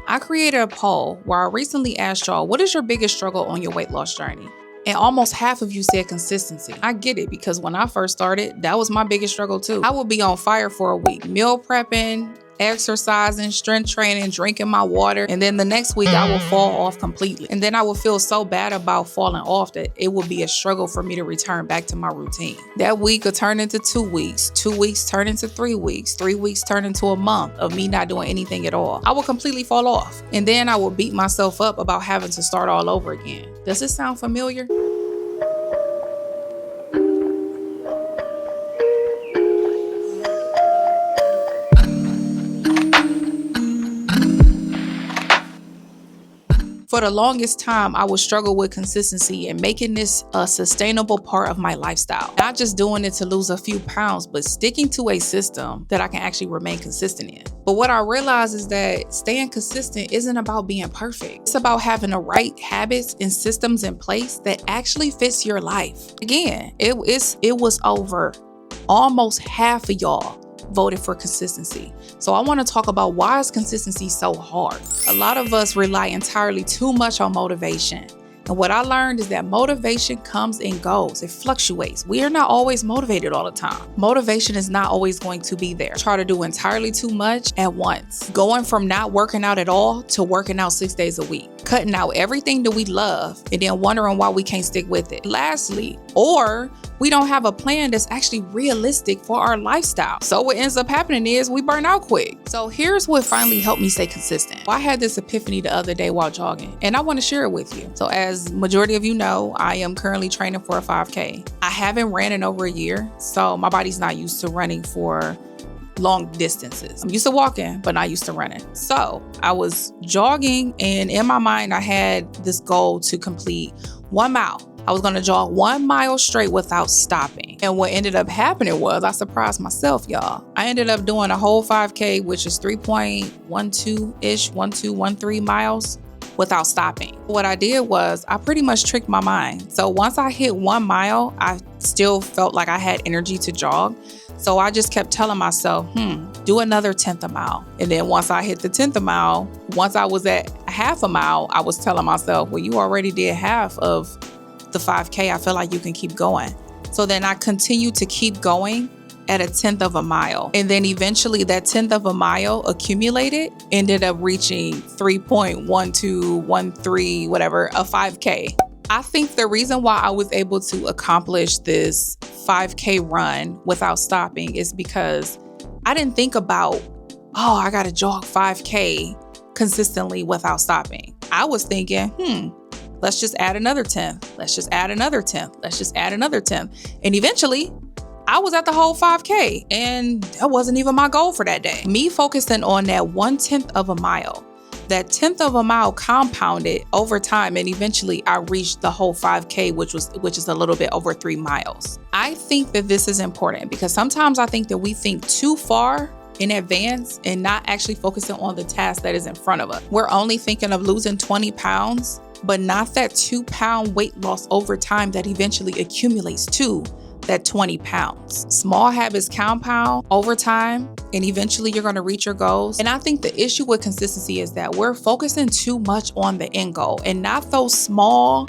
I created a poll where I recently asked y'all, what is your biggest struggle on your weight loss journey? And almost half of you said consistency. I get it, because when I first started, that was my biggest struggle too. I would be on fire for a week, meal prepping, exercising, strength training, drinking my water, and then the next week I will fall off completely. And then I would feel so bad about falling off that it would be a struggle for me to return back to my routine. That week would turn into 2 weeks, 2 weeks turn into 3 weeks, 3 weeks turn into a month of me not doing anything at all. I would completely fall off, and then I would beat myself up about having to start all over again. Does this sound familiar? For the longest time, I would struggle with consistency and making this a sustainable part of my lifestyle. Not just doing it to lose a few pounds, but sticking to a system that I can actually remain consistent in. But what I realized is that staying consistent isn't about being perfect. It's about having the right habits and systems in place that actually fits your life. Again, it was over almost half of y'all voted for consistency. So I want to talk about, why is consistency so hard? A lot of us rely entirely too much on motivation. And what I learned is that motivation comes and goes. It fluctuates. We are not always motivated all the time. Motivation is not always going to be there. Try to do entirely too much at once. Going from not working out at all to working out 6 days a week. Cutting out everything that we love and then wondering why we can't stick with it. Lastly, or we don't have a plan that's actually realistic for our lifestyle. So what ends up happening is we burn out quick. So here's what finally helped me stay consistent. I had this epiphany the other day while jogging, and I want to share it with you. So as majority of you know, I am currently training for a 5K. I haven't ran in over a year, so my body's not used to running for long distances. I'm used to walking, but not used to running. So I was jogging, and in my mind, I had this goal to complete 1 mile. I was going to jog 1 mile straight without stopping. And what ended up happening was I surprised myself, y'all. I ended up doing a whole 5K, which is 3.12-ish, 13 miles without stopping. What I did was I pretty much tricked my mind. So once I hit 1 mile, I still felt like I had energy to jog. So I just kept telling myself, do another 10th a mile. And then once I hit the 10th a mile, once I was at half a mile, I was telling myself, well, you already did half of the 5K. I feel like you can keep going. So then I continued to keep going at a 10th of a mile. And then eventually that 10th of a mile accumulated, ended up reaching 3.1213, whatever, a 5K. I think the reason why I was able to accomplish this 5K run without stopping is because I didn't think about, I got to jog 5K consistently without stopping. I was thinking, let's just add another 10th. Let's just add another 10th. Let's just add another 10th. And eventually, I was at the whole 5K, and that wasn't even my goal for that day. Me focusing on that 1/10 of a mile, that 10th of a mile compounded over time, and eventually I reached the whole 5K, which is a little bit over 3 miles. I think that this is important because sometimes I think that we think too far in advance and not actually focusing on the task that is in front of us. We're only thinking of losing 20 pounds, but not that 2-pound weight loss over time that eventually accumulates to that 20 pounds. Small habits compound over time, and eventually you're going to reach your goals. And I think the issue with consistency is that we're focusing too much on the end goal and not those small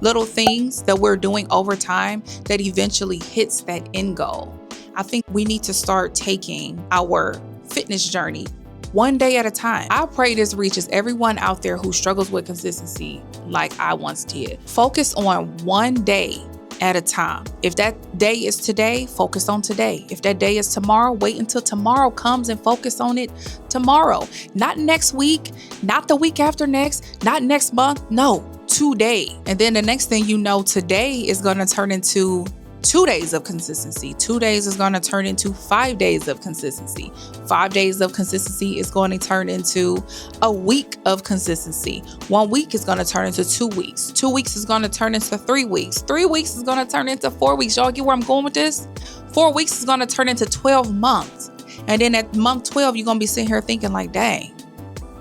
little things that we're doing over time that eventually hits that end goal. I think we need to start taking our fitness journey one day at a time. I pray this reaches everyone out there who struggles with consistency like I once did. Focus on one day at a time. If that day is today, focus on today. If that day is tomorrow, wait until tomorrow comes and focus on it tomorrow. Not next week, not the week after next, not next month. No, today. And then the next thing you know, today is going to turn into 2 days of consistency. 2 days is going to turn into 5 days of consistency. 5 days of consistency is going to turn into a week of consistency. 1 week is going to turn into 2 weeks. 2 weeks is going to turn into 3 weeks. 3 weeks is going to turn into 4 weeks. Y'all get where I'm going with this? 4 weeks is going to turn into 12 months. And then at month 12, you're going to be sitting here thinking like, dang,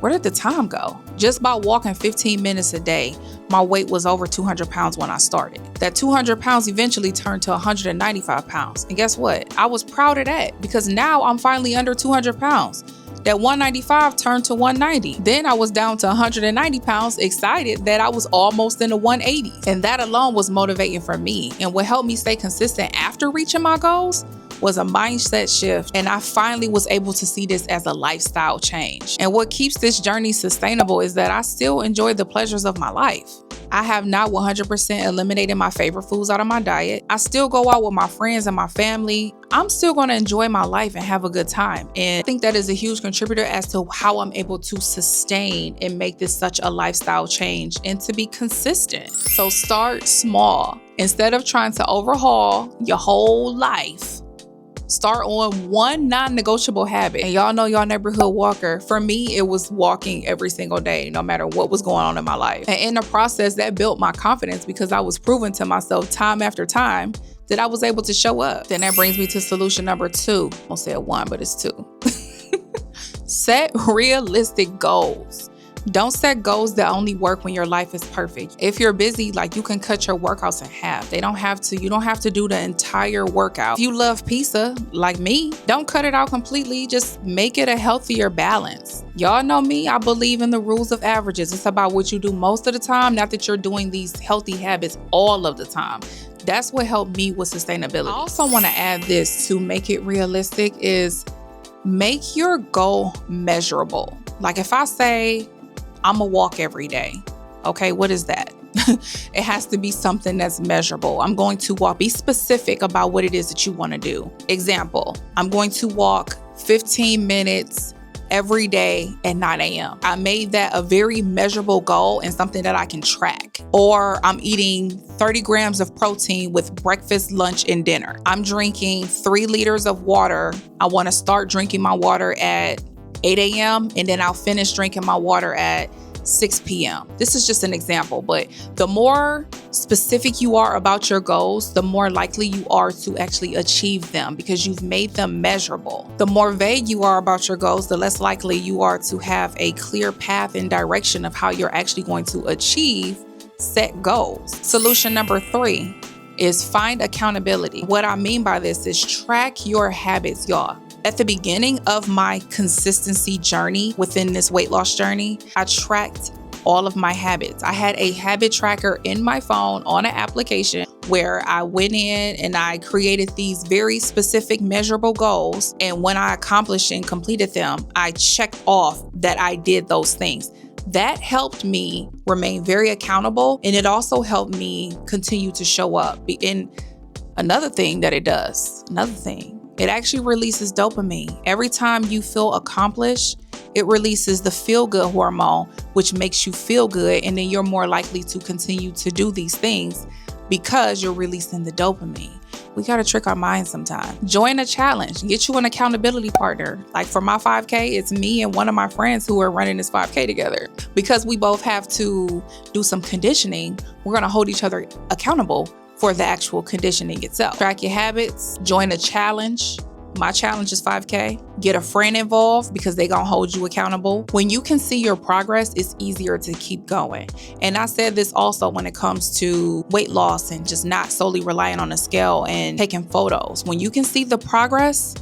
where did the time go? Just by walking 15 minutes a day, my weight was over 200 pounds when I started. That 200 pounds eventually turned to 195 pounds. And guess what? I was proud of that because now I'm finally under 200 pounds. That 195 turned to 190. Then I was down to 190 pounds, excited that I was almost in the 180s. And that alone was motivating for me. And what helped me stay consistent after reaching my goals was a mindset shift. And I finally was able to see this as a lifestyle change. And what keeps this journey sustainable is that I still enjoy the pleasures of my life. I have not 100% eliminated my favorite foods out of my diet. I still go out with my friends and my family. I'm still going to enjoy my life and have a good time. And I think that is a huge contributor as to how I'm able to sustain and make this such a lifestyle change and to be consistent. So start small. Instead of trying to overhaul your whole life, start on one non-negotiable habit. And y'all know y'all neighborhood walker. For me, it was walking every single day, no matter what was going on in my life. And in the process, that built my confidence because I was proving to myself time after time that I was able to show up. Then that brings me to solution number 2. I won't say 1, but it's 2. Set realistic goals. Don't set goals that only work when your life is perfect. If you're busy, like, you can cut your workouts in half. You don't have to do the entire workout. If you love pizza, like me, don't cut it out completely. Just make it a healthier balance. Y'all know me, I believe in the rules of averages. It's about what you do most of the time, not that you're doing these healthy habits all of the time. That's what helped me with sustainability. I also want to add this to make it realistic is make your goal measurable. Like if I say, I'm gonna walk every day. Okay, what is that? It has to be something that's measurable. I'm going to walk. Be specific about what it is that you want to do. Example, I'm going to walk 15 minutes every day at 9 a.m. I made that a very measurable goal and something that I can track. Or I'm eating 30 grams of protein with breakfast, lunch, and dinner. I'm drinking 3 liters of water. I want to start drinking my water at 8 a.m. and then I'll finish drinking my water at 6 p.m. This is just an example, but the more specific you are about your goals, the more likely you are to actually achieve them because you've made them measurable. The more vague you are about your goals, the less likely you are to have a clear path and direction of how you're actually going to achieve set goals. Solution number 3 is find accountability. What I mean by this is track your habits, y'all. At the beginning of my consistency journey within this weight loss journey, I tracked all of my habits. I had a habit tracker in my phone on an application where I went in and I created these very specific measurable goals. And when I accomplished and completed them, I checked off that I did those things. That helped me remain very accountable. And it also helped me continue to show up. And another thing that it does, it actually releases dopamine. Every time you feel accomplished, it releases the feel-good hormone, which makes you feel good. And then you're more likely to continue to do these things because you're releasing the dopamine. We got to trick our minds sometimes. Join a challenge. Get you an accountability partner. Like for my 5K, it's me and one of my friends who are running this 5K together. Because we both have to do some conditioning, we're going to hold each other accountable for the actual conditioning itself. Track your habits, join a challenge. My challenge is 5K. Get a friend involved because they're going to hold you accountable. When you can see your progress, it's easier to keep going. And I said this also when it comes to weight loss and just not solely relying on a scale and taking photos. When you can see the progress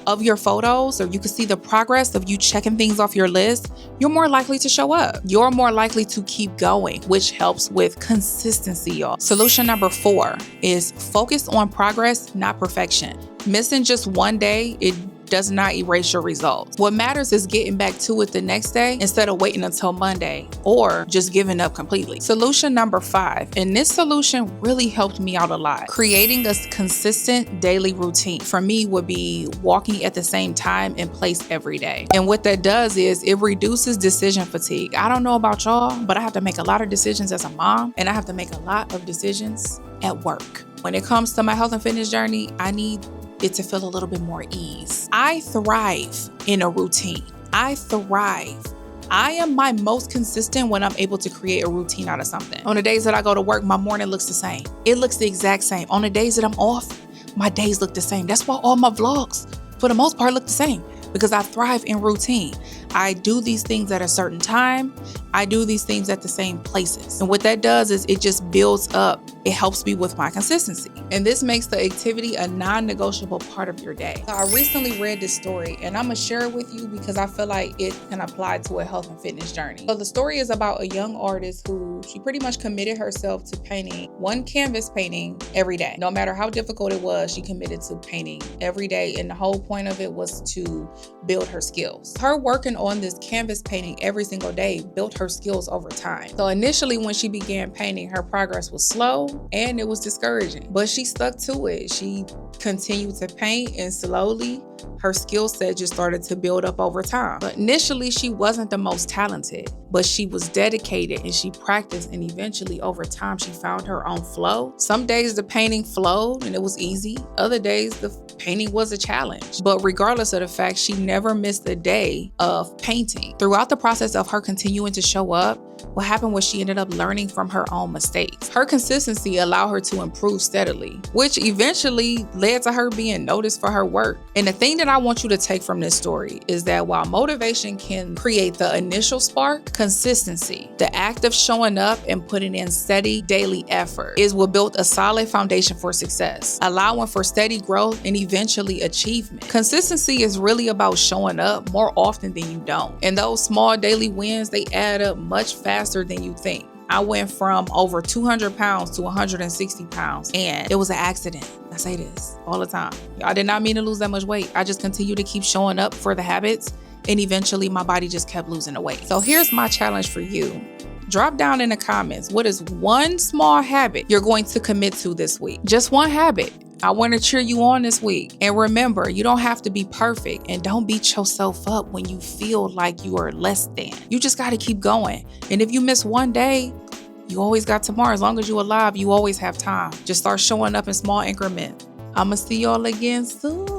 of your photos, or you can see the progress of you checking things off your list, you're more likely to show up. You're more likely to keep going, which helps with consistency, y'all. Solution number 4 is focus on progress, not perfection. Missing just one day, it does not erase your results. What matters is getting back to it the next day instead of waiting until Monday or just giving up completely. Solution number 5, and this solution really helped me out a lot. Creating a consistent daily routine for me would be walking at the same time and place every day. And what that does is it reduces decision fatigue. I don't know about y'all, but I have to make a lot of decisions as a mom, and I have to make a lot of decisions at work. When it comes to my health and fitness journey, I need it to feel a little bit more ease. I thrive in a routine. I am my most consistent when I'm able to create a routine out of something. On the days that I go to work, my morning looks the same. It looks the exact same. On the days that I'm off, my days look the same. That's why all my vlogs, for the most part, look the same because I thrive in routine. I do these things at a certain time. I do these things at the same places. And what that does is it just builds up. It helps me with my consistency. And this makes the activity a non-negotiable part of your day. So I recently read this story and I'm gonna share it with you because I feel like it can apply to a health and fitness journey. So the story is about a young artist who she pretty much committed herself to painting one canvas painting every day. No matter how difficult it was, she committed to painting every day. And the whole point of it was to build her skills. Her working on this canvas painting every single day built her skills over time. So initially when she began painting, her progress was slow and it was discouraging, but she stuck to it. She continued to paint and slowly her skill set just started to build up over time. But initially she wasn't the most talented, but she was dedicated and she practiced, and eventually over time she found her own flow. Some days the painting flowed and it was easy. Other days the painting was a challenge. But regardless of the fact, she never missed a day of painting. Throughout the process of her continuing to show up, what happened was she ended up learning from her own mistakes. Her consistency allowed her to improve steadily, which eventually led to her being noticed for her work. And the thing that I want you to take from this story is that while motivation can create the initial spark, consistency, the act of showing up and putting in steady daily effort, is what built a solid foundation for success, allowing for steady growth and eventually achievement. Consistency is really about showing up more often than you don't. And those small daily wins, they add up much faster than you think. I went from over 200 pounds to 160 pounds, and it was an accident. I say this all the time. I did not mean to lose that much weight. I just continued to keep showing up for the habits, and eventually my body just kept losing the weight. So here's my challenge for you. Drop down in the comments, what is one small habit you're going to commit to this week? Just one habit. I want to cheer you on this week. And remember, you don't have to be perfect, and don't beat yourself up when you feel like you are less than. You just got to keep going. And if you miss one day, you always got tomorrow. As long as you're alive, you always have time. Just start showing up in small increments. I'm going to see y'all again soon.